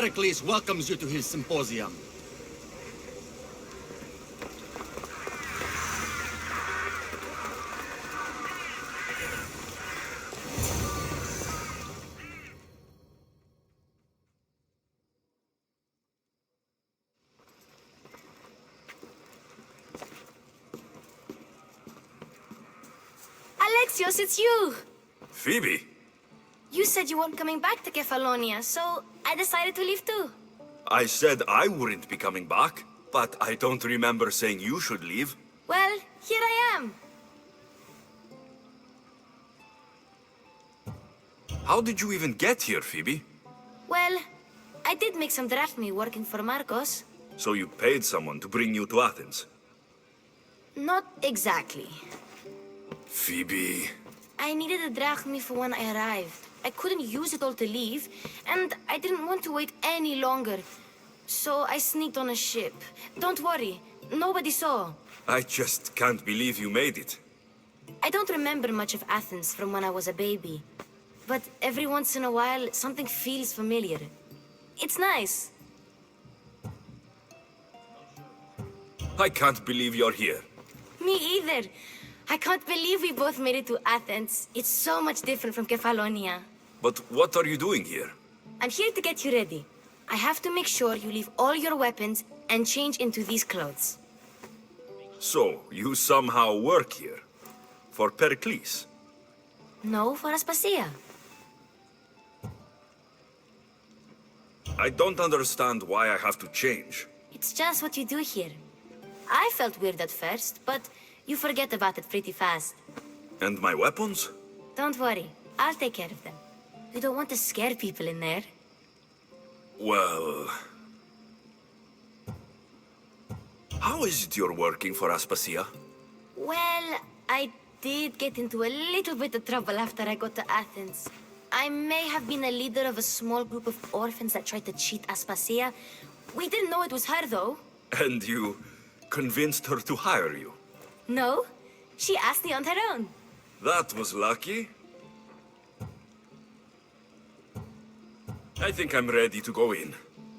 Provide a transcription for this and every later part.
Pericles welcomes you to his symposium. Alexios, it's you! Phoebe? You said you weren't coming back to Kefalonia, so I decided to leave too. I said I wouldn't be coming back, but I don't remember saying you should leave. Well, here I am. How did you even get here, Phoebe? Well, I did make some drachmi working for Marcos. So you paid someone to bring you to Athens? Not exactly. Phoebe... I needed a drachmi for when I arrived. I couldn't use it all to leave, and I didn't want to wait any longer. So I sneaked on a ship. Don't worry, nobody saw. I just can't believe you made it. I don't remember much of Athens from when I was a baby. But every once in a while, something feels familiar. It's nice. I can't believe you're here. Me either. I can't believe we both made it to Athens. It's so much different from Kefalonia. But what are you doing here? I'm here to get you ready. I have to make sure you leave all your weapons and change into these clothes. So, you somehow work here? For Pericles? No, for Aspasia. I don't understand why I have to change. It's just what you do here. I felt weird at first, but you forget about it pretty fast. And my weapons? Don't worry, I'll take care of them. You don't want to scare people in there. Well... How is it you're working for Aspasia? Well, I did get into a little bit of trouble after I got to Athens. I may have been a leader of a small group of orphans that tried to cheat Aspasia. We didn't know it was her, though. And you convinced her to hire you? No, she asked me on her own. That was lucky. I think I'm ready to go in.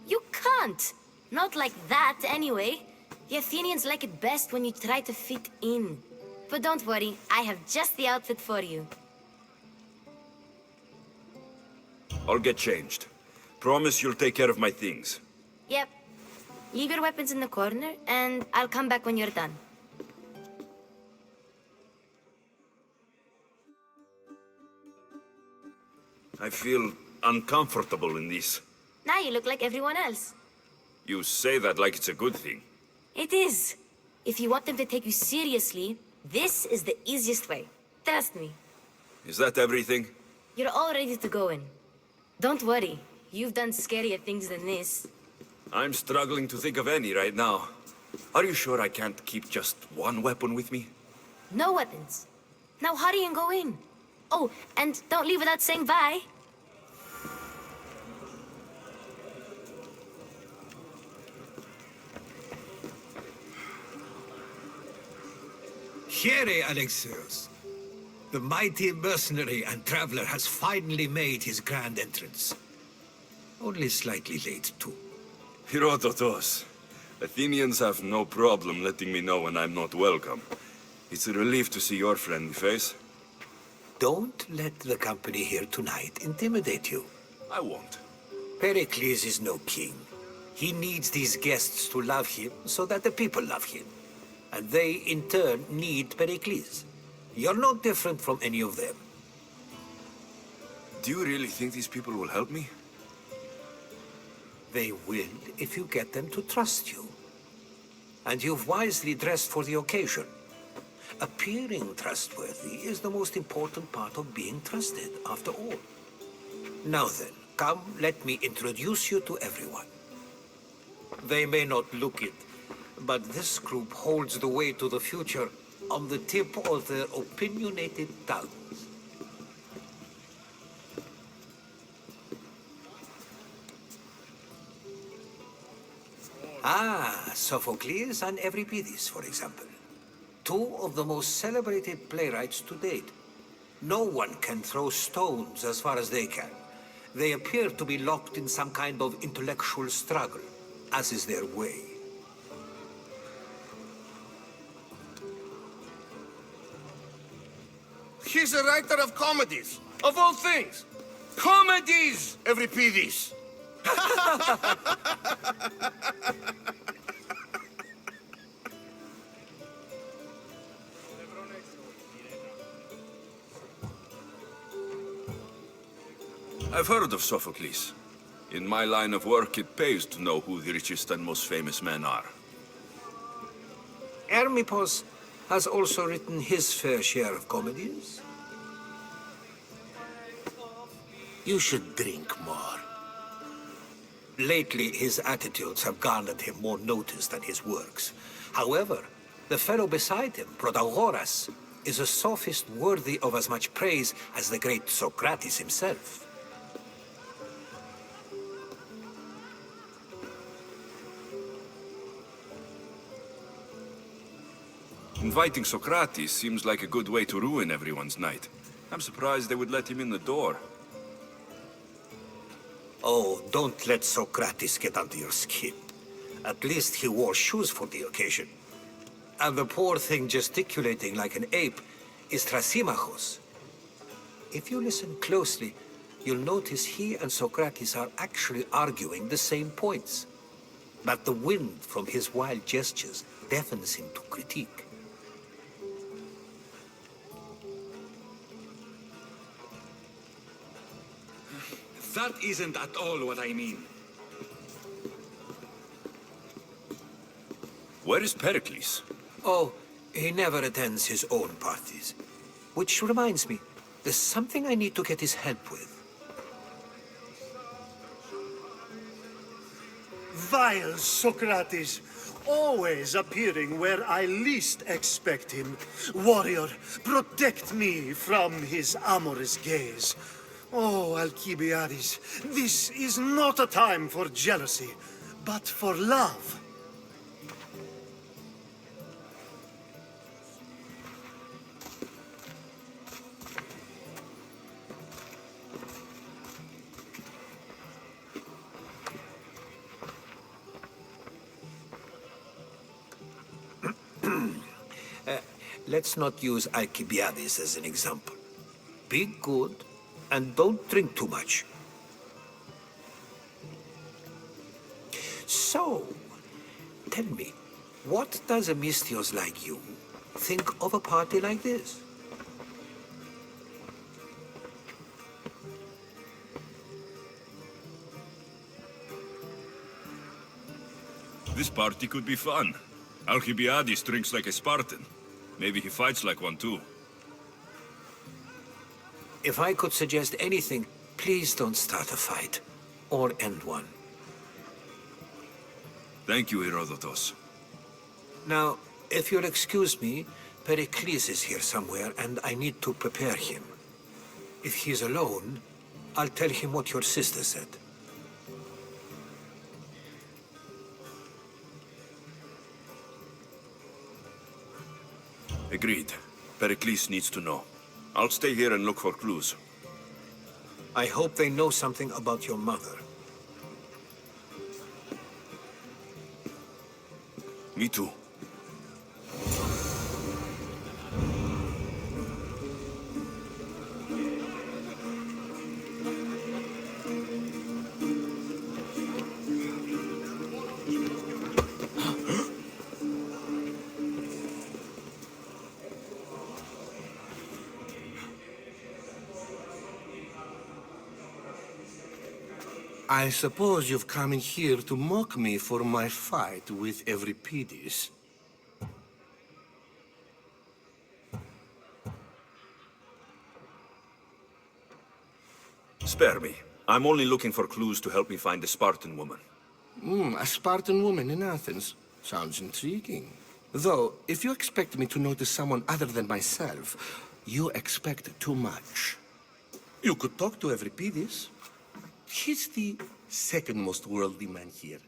You can't. Not like that, anyway. The Athenians like it best when you try to fit in. But don't worry, I have just the outfit for you. I'll get changed. Promise you'll take care of my things. Yep. Leave your weapons in the corner, and I'll come back when you're done. I feel uncomfortable in this. Now you look like everyone else. You say that like it's a good thing. It is. If you want them to take you seriously, this is the easiest way. Trust me. Is that everything? You're all ready to go in. Don't worry. You've done scarier things than this. I'm struggling to think of any right now. Are you sure I can't keep just one weapon with me? No weapons. Now hurry and go in. Oh, and don't leave without saying bye. Here, Alexios. The mighty mercenary and traveler has finally made his grand entrance. Only slightly late, too. Herodotus. Athenians have no problem letting me know when I'm not welcome. It's a relief to see your friendly face. Don't let the company here tonight intimidate you. I won't. Pericles is no king. He needs these guests to love him so that the people love him. And they, in turn, need Pericles. You're no different from any of them. Do you really think these people will help me? They will if you get them to trust you. And you've wisely dressed for the occasion. Appearing trustworthy is the most important part of being trusted, after all. Now then, come, let me introduce you to everyone. They may not look it, but this group holds the way to the future on the tip of their opinionated tongues. Ah, Sophocles and Euripides, for example. Two of the most celebrated playwrights to date. No one can throw stones as far as they can. They appear to be locked in some kind of intellectual struggle, as is their way. He's a writer of comedies, of all things. Comedies! Euripides. I've heard of Sophocles. In my line of work, it pays to know who the richest and most famous men are. Hermippos has also written his fair share of comedies. You should drink more. Lately, his attitudes have garnered him more notice than his works. However, the fellow beside him, Protagoras, is a sophist worthy of as much praise as the great Socrates himself. Inviting Socrates seems like a good way to ruin everyone's night. I'm surprised they would let him in the door. Oh, don't let Socrates get under your skin. At least he wore shoes for the occasion. And the poor thing gesticulating like an ape is Thrasymachos. If you listen closely, you'll notice he and Socrates are actually arguing the same points. But the wind from his wild gestures deafens him to critique. That isn't at all what I mean. Where is Pericles? Oh, he never attends his own parties. Which reminds me, there's something I need to get his help with. Vile Socrates, always appearing where I least expect him. Warrior, protect me from his amorous gaze. Oh, Alcibiades, this is not a time for jealousy, but for love. Let's not use Alcibiades as an example. Be good, and don't drink too much. So, tell me, what does a Mystios like you think of a party like this? This party could be fun. Alcibiades drinks like a Spartan. Maybe he fights like one too. If I could suggest anything, please don't start a fight, or end one. Thank you, Herodotus. Now, if you'll excuse me, Pericles is here somewhere, and I need to prepare him. If he's alone, I'll tell him what your sister said. Agreed. Pericles needs to know. I'll stay here and look for clues. I hope they know something about your mother. Me too. I suppose you've come in here to mock me for my fight with Euripides. Spare me. I'm only looking for clues to help me find a Spartan woman. A Spartan woman in Athens. Sounds intriguing. Though, if you expect me to notice someone other than myself, you expect too much. You could talk to Euripides. He's the second most worldly man here.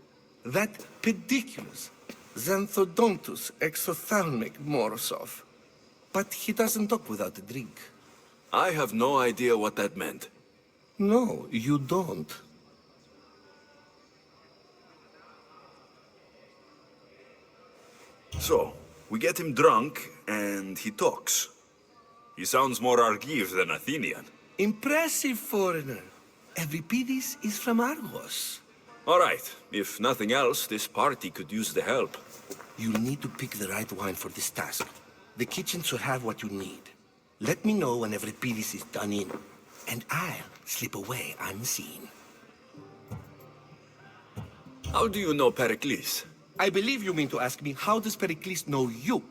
That pediculous, xanthodontus exophthalmic Morosov. But he doesn't talk without a drink. I have no idea what that meant. No, you don't. So, we get him drunk, and he talks. He sounds more Argive than Athenian. Impressive, foreigner. Euripides is from Argos. All right, if nothing else, this party could use the help. You'll need to pick the right wine for this task. The kitchen should have what you need. Let me know when Euripides is done in, and I'll slip away unseen. How do you know Pericles? I believe you mean to ask me, how does Pericles know you?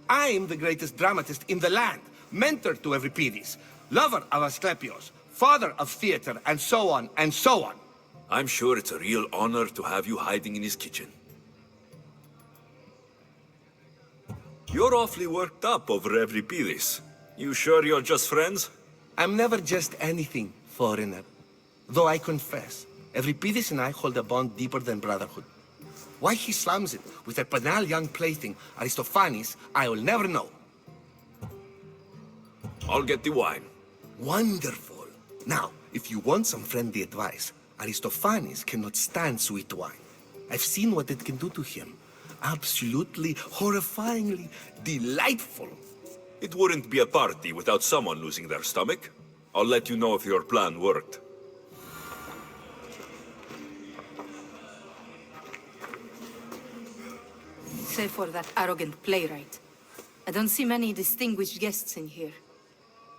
I am the greatest dramatist in the land, mentor to Euripides, lover of Asclepios, father of theater, and so on, and so on. I'm sure it's a real honor to have you hiding in his kitchen. You're awfully worked up over Euripides. You sure you're just friends? I'm never just anything, foreigner. Though I confess, Euripides and I hold a bond deeper than brotherhood. Why he slams it with a banal young plaything, Aristophanes, I will never know. I'll get the wine. Wonderful. Now, if you want some friendly advice, Aristophanes cannot stand sweet wine. I've seen what it can do to him. Absolutely, horrifyingly delightful. It wouldn't be a party without someone losing their stomach. I'll let you know if your plan worked. Save for that arrogant playwright. I don't see many distinguished guests in here.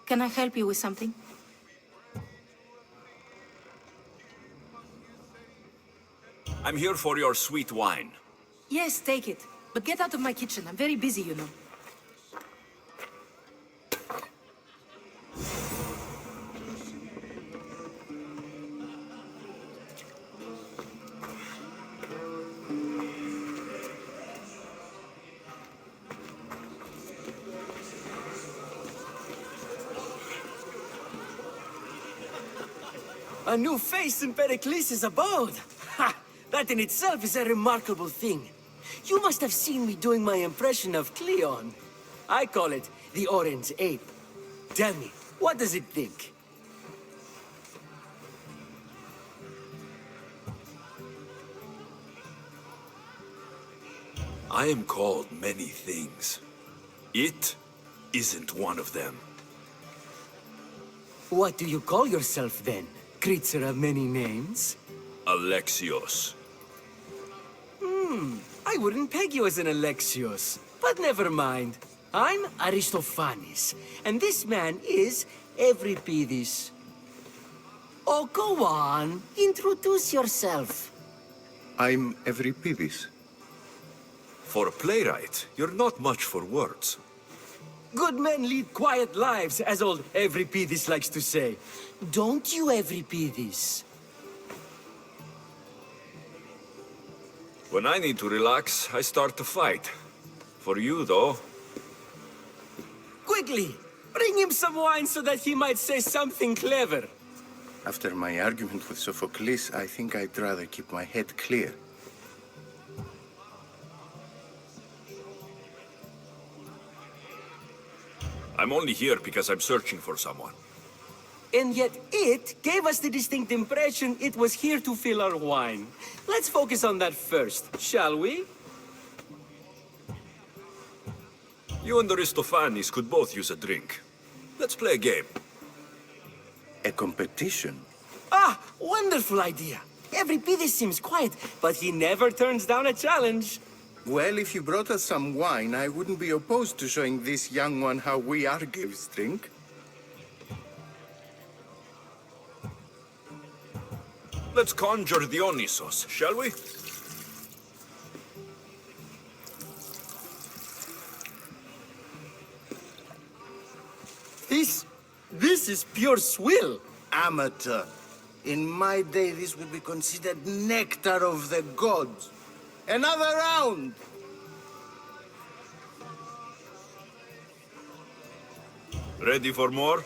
Can I help you with something? I'm here for your sweet wine. Yes, take it. But get out of my kitchen. I'm very busy, you know. A new face in Pericles' abode! Ha! That in itself is a remarkable thing. You must have seen me doing my impression of Cleon. I call it the Orange Ape. Tell me, what does it think? I am called many things. It isn't one of them. What do you call yourself then? Creature of many names? Alexios. I wouldn't peg you as an Alexios, but never mind. I'm Aristophanes, and this man is Euripides. Oh, go on. Introduce yourself. I'm Euripides. For a playwright, you're not much for words. Good men lead quiet lives, as old Euripides likes to say. Don't you, Euripides? When I need to relax, I start to fight. For you, though, Quickly, bring him some wine so that he might say something clever. After my argument with Sophocles, I think I'd rather keep my head clear. I'm only here because I'm searching for someone. And yet it gave us the distinct impression it was here to fill our wine. Let's focus on that first, shall we? You and Aristophanes could both use a drink. Let's play a game. A competition? Ah, wonderful idea. Euripides seems quiet, but he never turns down a challenge. Well, if you brought us some wine, I wouldn't be opposed to showing this young one how we Argives drink. Let's conjure Dionysos, shall we? This is pure swill. Amateur. In my day, this would be considered nectar of the gods. Another round! Ready for more?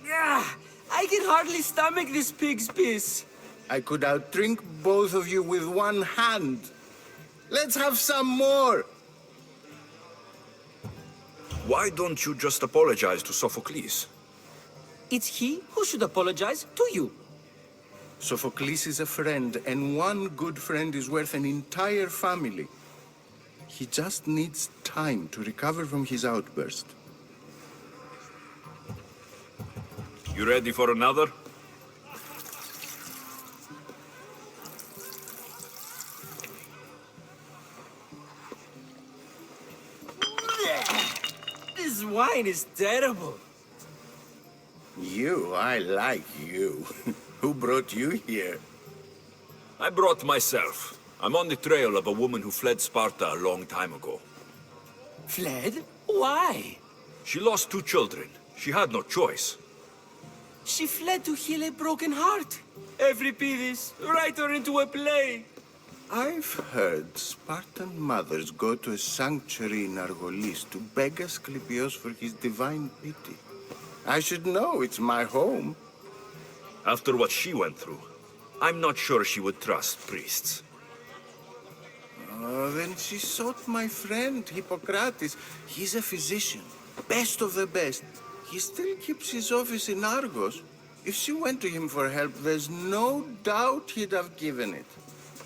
Yeah, I can hardly stomach this pig's piss. I could outdrink both of you with one hand. Let's have some more! Why don't you just apologize to Sophocles? It's he who should apologize to you. Sophocles is a friend, and one good friend is worth an entire family. He just needs time to recover from his outburst. You ready for another? This wine is terrible. I like you. Who brought you here? I brought myself. I'm on the trail of a woman who fled Sparta a long time ago. Fled? Why? She lost 2 children. She had no choice. She fled to heal a broken heart. Euripides, write her into a play. I've heard Spartan mothers go to a sanctuary in Argolis to beg Asclepios for his divine pity. I should know, it's my home. After what she went through, I'm not sure she would trust priests. Oh, then she sought my friend, Hippocrates. He's a physician, best of the best. He still keeps his office in Argos. If she went to him for help, there's no doubt he'd have given it.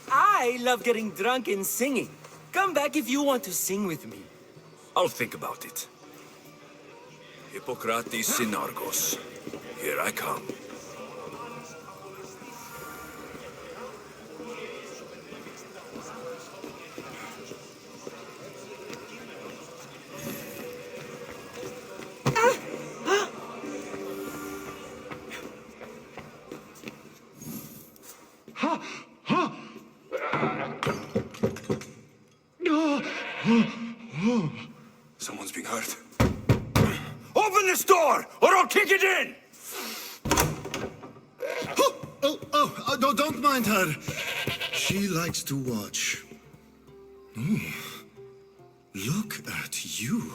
I love getting drunk and singing. Come back if you want to sing with me. I'll think about it. Hippocrates in Argos. Here I come. Someone's being hurt. Open this door, or I'll kick it in! No, don't mind her. She likes to watch. Look at you.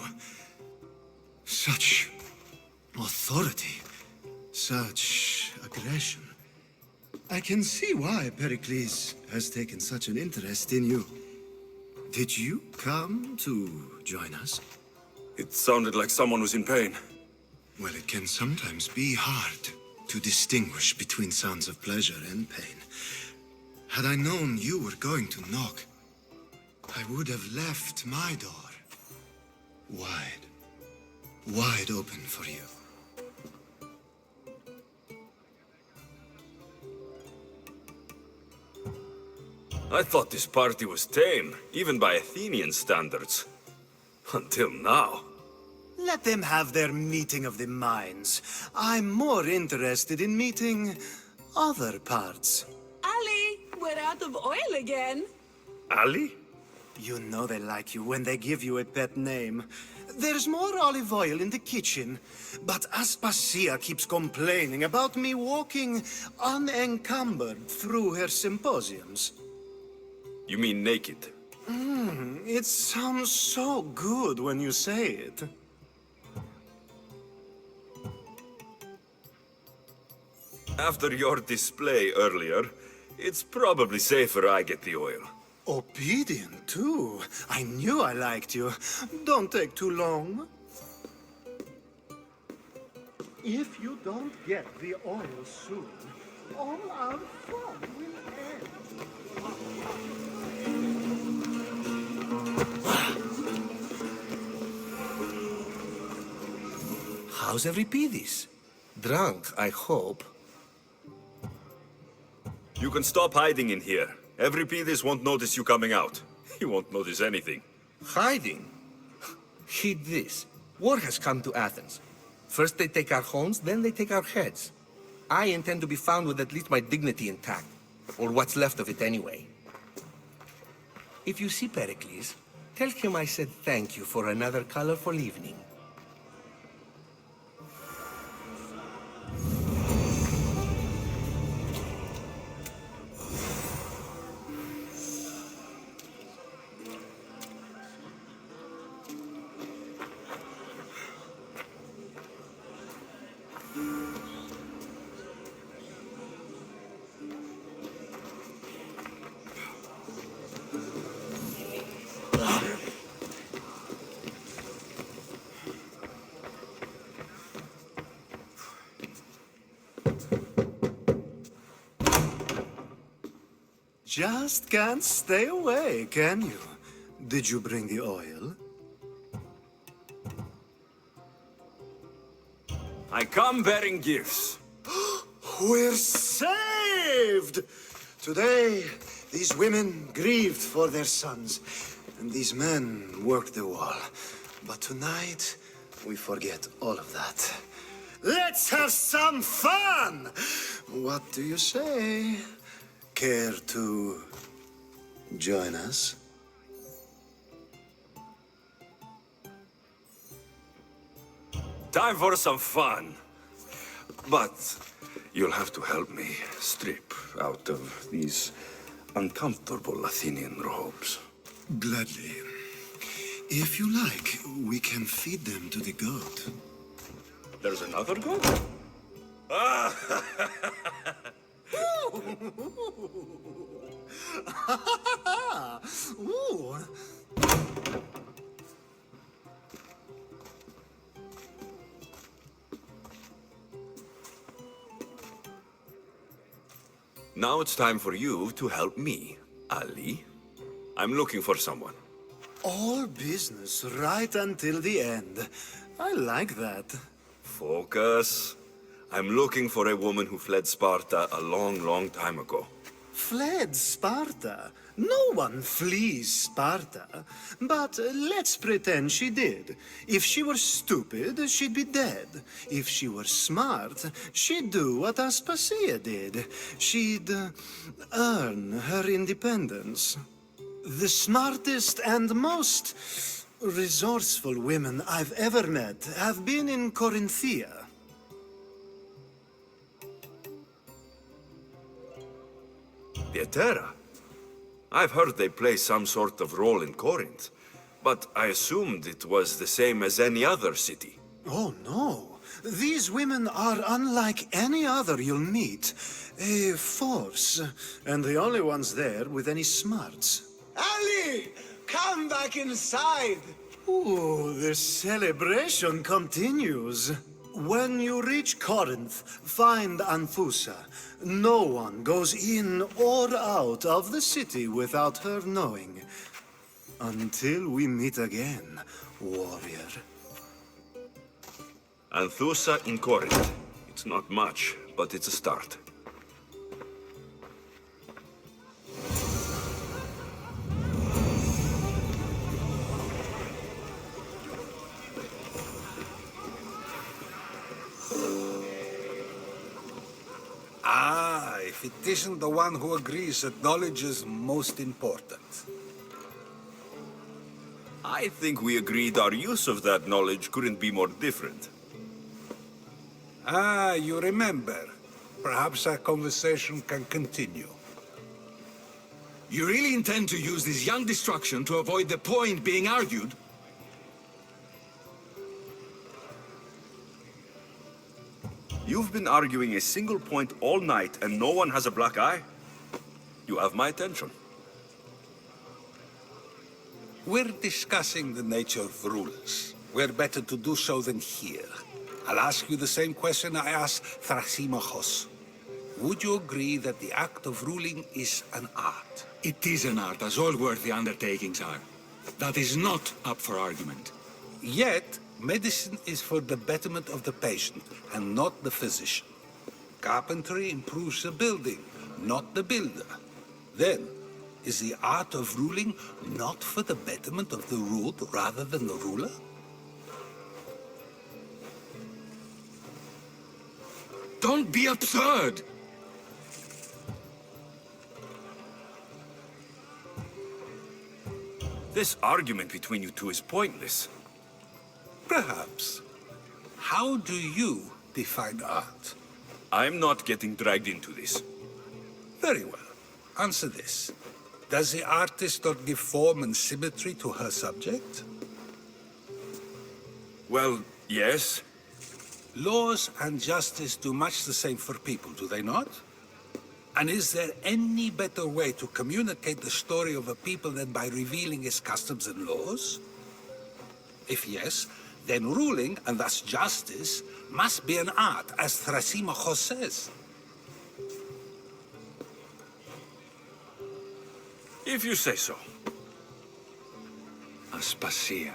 Such authority. Such aggression. I can see why Pericles has taken such an interest in you. Did you come to join us? It sounded like someone was in pain. Well, it can sometimes be hard to distinguish between sounds of pleasure and pain. Had I known you were going to knock, I would have left my door wide open for you. I thought this party was tame, even by Athenian standards. Until now. Let them have their meeting of the minds. I'm more interested in meeting other parts. Ali, we're out of oil again. Ali? You know they like you when they give you a pet name. There's more olive oil in the kitchen, but Aspasia keeps complaining about me walking unencumbered through her symposiums. You mean naked? It sounds so good when you say it. After your display earlier, it's probably safer I get the oil. Obedient, too. I knew I liked you. Don't take too long. If you don't get the oil soon, all our fun will end. How's Euripides? Drunk, I hope. You can stop hiding in here. Euripides won't notice you coming out. He won't notice anything. Hiding? Heed this. War has come to Athens. First they take our homes, then they take our heads. I intend to be found with at least my dignity intact. Or what's left of it anyway. If you see Pericles, tell him I said thank you for another colorful evening. just can't stay away, can you? Did you bring the oil? I come bearing gifts. We're saved! Today, these women grieved for their sons, and these men worked the wall. But tonight, we forget all of that. Let's have some fun! What do you say? Care to join us? Time for some fun. But you'll have to help me strip out of these uncomfortable Athenian robes. Gladly. If you like, we can feed them to the god. There's another god? Ooh. Now it's time for you to help me, Ali. I'm looking for someone. All business right until the end. I like that. Focus. I'm looking for a woman who fled Sparta a long, long time ago. Fled Sparta? No one flees Sparta. But let's pretend she did. If she were stupid, she'd be dead. If she were smart, she'd do what Aspasia did. She'd earn her independence. The smartest and most resourceful women I've ever met have been in Corinthia. Pietera? I've heard they play some sort of role in Corinth, but I assumed it was the same as any other city. Oh, no. These women are unlike any other you'll meet. A force, and the only ones there with any smarts. Ali! Come back inside! Ooh, the celebration continues. When you reach Corinth, find Anthusa. No one goes in or out of the city without her knowing. Until we meet again, warrior. Anthusa in Corinth. It's not much, but it's a start. Ah, if it isn't the one who agrees that knowledge is most important. I think we agreed our use of that knowledge couldn't be more different. Ah, you remember. Perhaps our conversation can continue. You really intend to use this young destruction to avoid the point being argued? You've been arguing a single point all night and no one has a black eye? You have my attention. We're discussing the nature of rulers. Where better to do so than here? I'll ask you the same question I asked Thrasymachos. Would you agree that the act of ruling is an art? It is an art, as all worthy undertakings are. That is not up for argument. Yet, medicine is for the betterment of the patient, and not the physician. Carpentry improves the building, not the builder. Then, is the art of ruling not for the betterment of the ruled rather than the ruler? Don't be absurd! This argument between you two is pointless. Perhaps. How do you define art? I'm not getting dragged into this. Very well. Answer this. Does the artist not give form and symmetry to her subject? Well, yes. Laws and justice do much the same for people, do they not? And is there any better way to communicate the story of a people than by revealing its customs and laws? If yes, then ruling, and thus justice, must be an art, as Thrasymachos says. If you say so. Aspasia.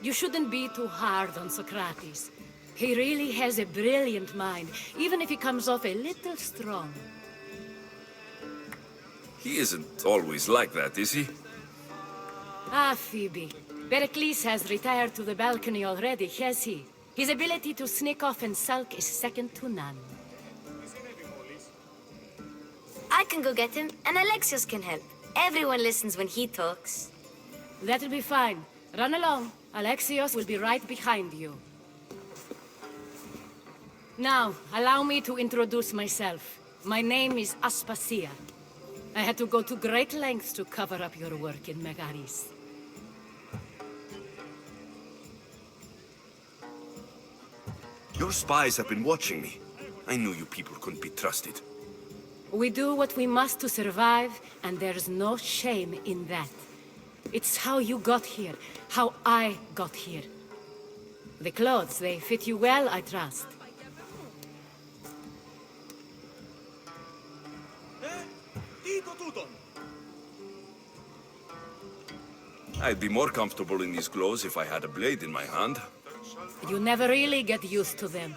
You shouldn't be too hard on Socrates. He really has a brilliant mind, even if he comes off a little strong. He isn't always like that, is he? Ah, Phoebe. Pericles has retired to the balcony already, has he? His ability to sneak off and sulk is second to none. I can go get him, and Alexios can help. Everyone listens when he talks. That'll be fine. Run along. Alexios will be right behind you. Now, allow me to introduce myself. My name is Aspasia. I had to go to great lengths to cover up your work in Megaris. Your spies have been watching me. I knew you people couldn't be trusted. We do what we must to survive, and there's no shame in that. It's how you got here, how I got here. The clothes, they fit you well, I trust. I'd be more comfortable in these clothes if I had a blade in my hand. You never really get used to them.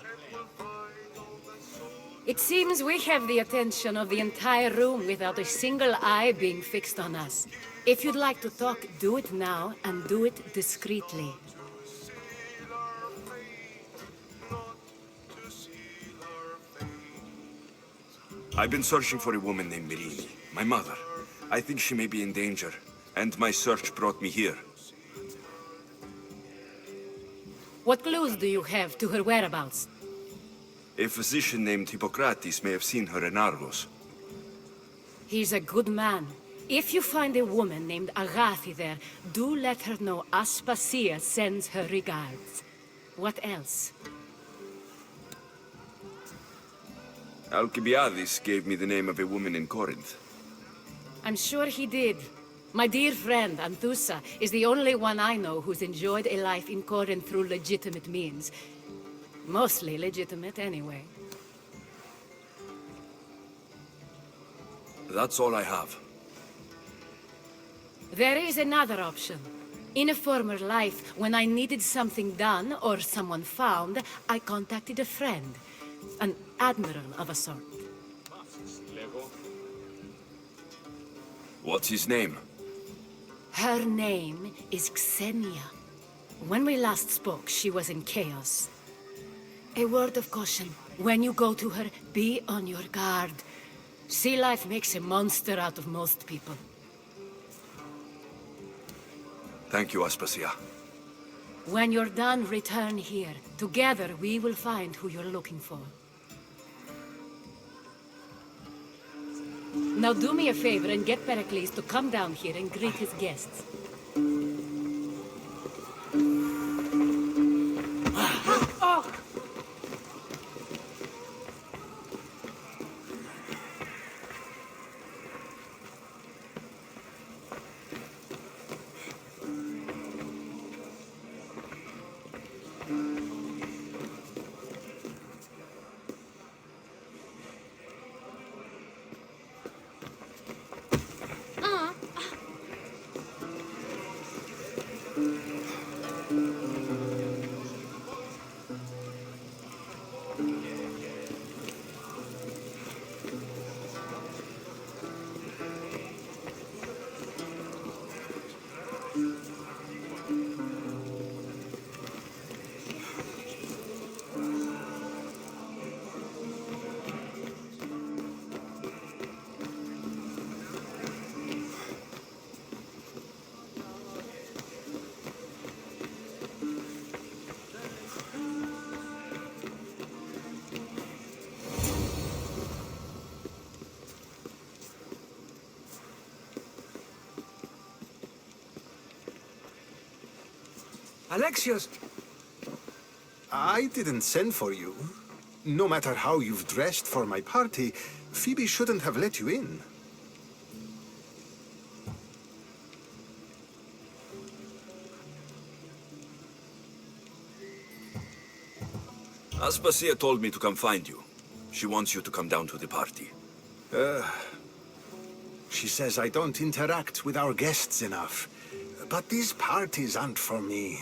It seems we have the attention of the entire room without a single eye being fixed on us. If you'd like to talk, do it now, and do it discreetly. I've been searching for a woman named Mirini, my mother. I think she may be in danger, and my search brought me here. What clues do you have to her whereabouts? A physician named Hippocrates may have seen her in Argos. He's a good man. If you find a woman named Agathi there, do let her know Aspasia sends her regards. What else? Alcibiades gave me the name of a woman in Corinth. I'm sure he did. My dear friend, Anthusa, is the only one I know who's enjoyed a life in Corinth through legitimate means. Mostly legitimate, anyway. That's all I have. There is another option. In a former life, when I needed something done or someone found, I contacted a friend. An admiral of a sort. What's his name? Her name is Xenia. When we last spoke, she was in chaos. A word of caution. When you go to her, be on your guard. Sea life makes a monster out of most people. Thank you, Aspasia. When you're done, return here. Together, we will find who you're looking for. Now do me a favor and get Pericles to come down here and greet his guests. Alexios! I didn't send for you. No matter how you've dressed for my party, Phoebe shouldn't have let you in. Aspasia told me to come find you. She wants you to come down to the party. She says I don't interact with our guests enough. But these parties aren't for me.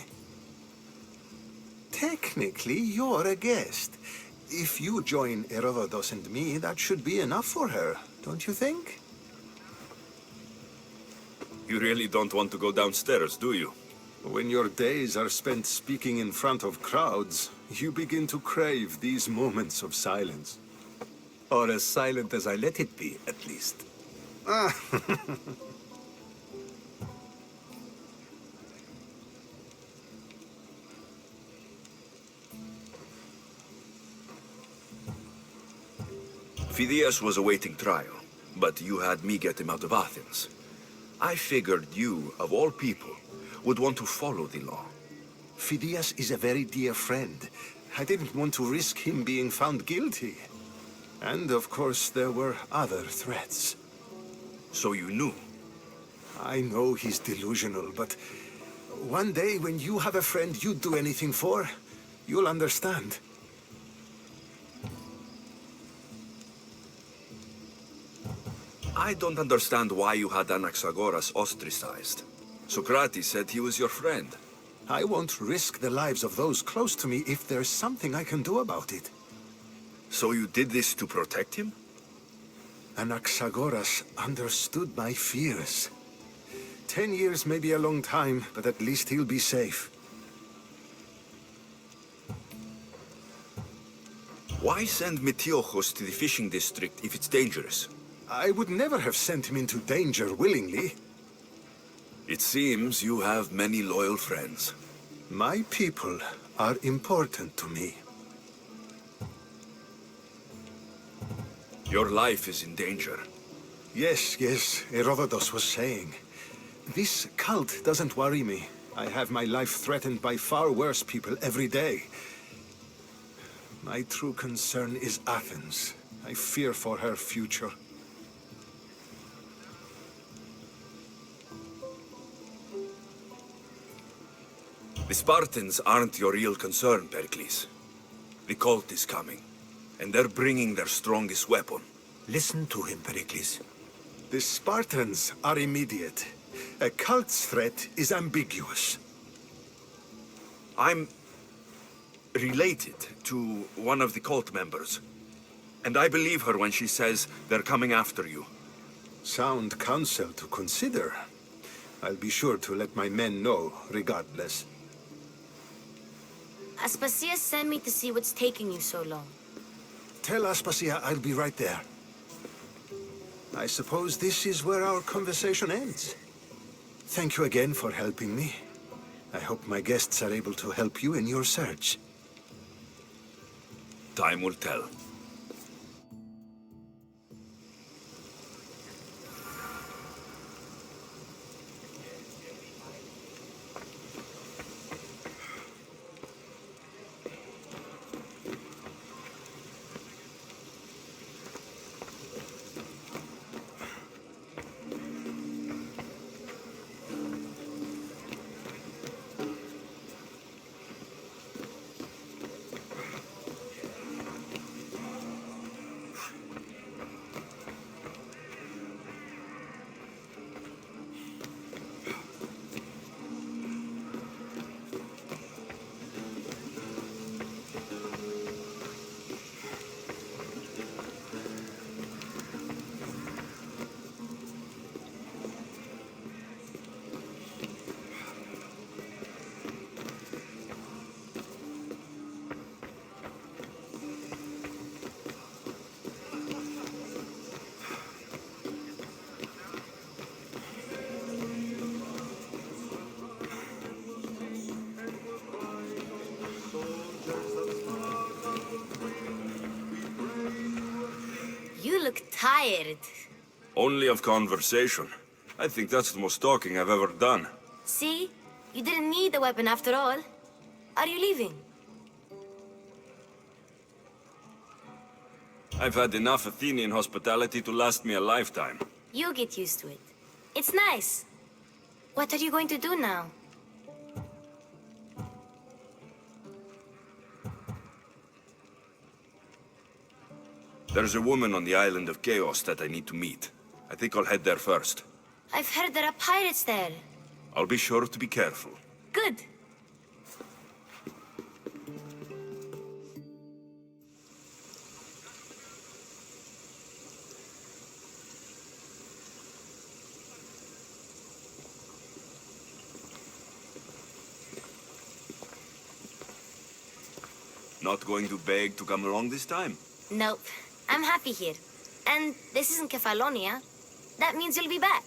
Technically, you're a guest. If you join Herodotus and me, that should be enough for her, don't you think? You really don't want to go downstairs, do you? When your days are spent speaking in front of crowds, you begin to crave these moments of silence. Or as silent as I let it be, at least. Phidias was awaiting trial, but you had me get him out of Athens. I figured you, of all people, would want to follow the law. Phidias is a very dear friend. I didn't want to risk him being found guilty. And of course, there were other threats. So you knew? I know he's delusional, but one day when you have a friend you'd do anything for, you'll understand. I don't understand why you had Anaxagoras ostracized. Socrates said he was your friend. I won't risk the lives of those close to me if there's something I can do about it. So you did this to protect him? Anaxagoras understood my fears. 10 years may be a long time, but at least he'll be safe. Why send Metiochos to the fishing district if it's dangerous? I would never have sent him into danger willingly. It seems you have many loyal friends. My people are important to me. Your life is in danger. Yes, Herodotus was saying. This cult doesn't worry me. I have my life threatened by far worse people every day. My true concern is Athens. I fear for her future. The Spartans aren't your real concern, Pericles. The cult is coming, and they're bringing their strongest weapon. Listen to him, Pericles. The Spartans are immediate. A cult's threat is ambiguous. I'm related to one of the cult members, and I believe her when she says they're coming after you. Sound counsel to consider. I'll be sure to let my men know, regardless. Aspasia sent me to see what's taking you so long. Tell Aspasia I'll be right there. I suppose this is where our conversation ends. Thank you again for helping me. I hope my guests are able to help you in your search. Time will tell. You look tired. Only of conversation. I think that's the most talking I've ever done. See? You didn't need the weapon after all. Are you leaving? I've had enough Athenian hospitality to last me a lifetime. You get used to it. It's nice. What are you going to do now? There's a woman on the island of Chaos that I need to meet. I think I'll head there first. I've heard there are pirates there. I'll be sure to be careful. Good. Not going to beg to come along this time? Nope. I'm happy here. And this isn't Kefalonia. That means you'll be back.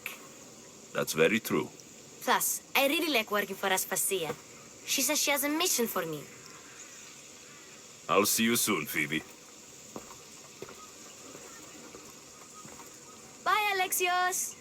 That's very true. Plus, I really like working for Aspasia. She says she has a mission for me. I'll see you soon, Phoebe. Bye, Alexios!